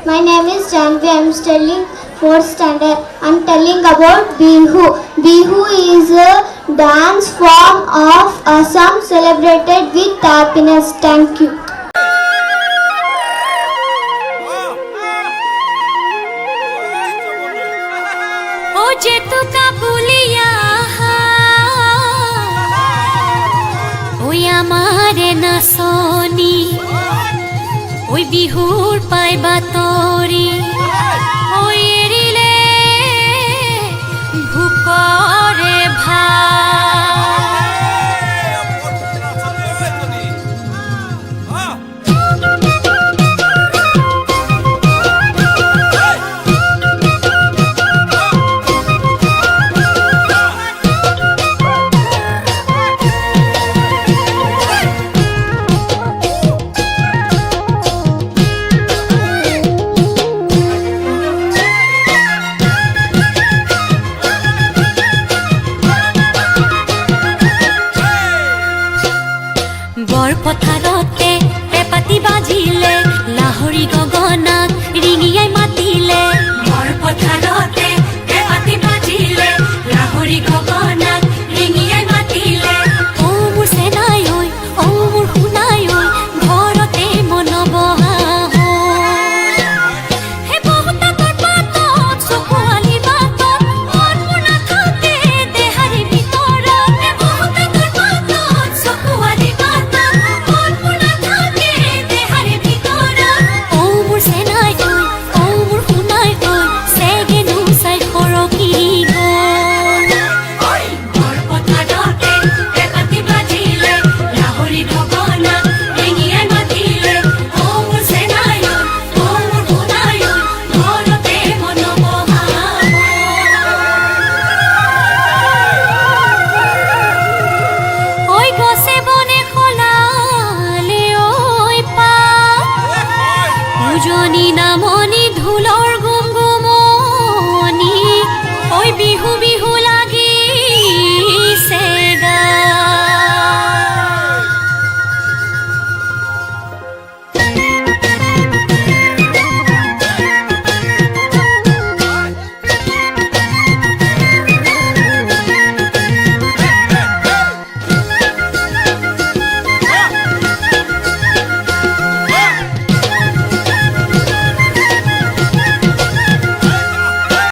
My name is Janvi. I am studying 4th standard. I am telling about Bihu. Bihu is a dance form of Assam celebrated with happiness. Thank you. ओ जे तू काबुलिया ওই আমারে না সোনি ওই বিহুর পাইবা তরি ওই এরিলে ভুকরে বর পথারতে পেপাতি বাজিল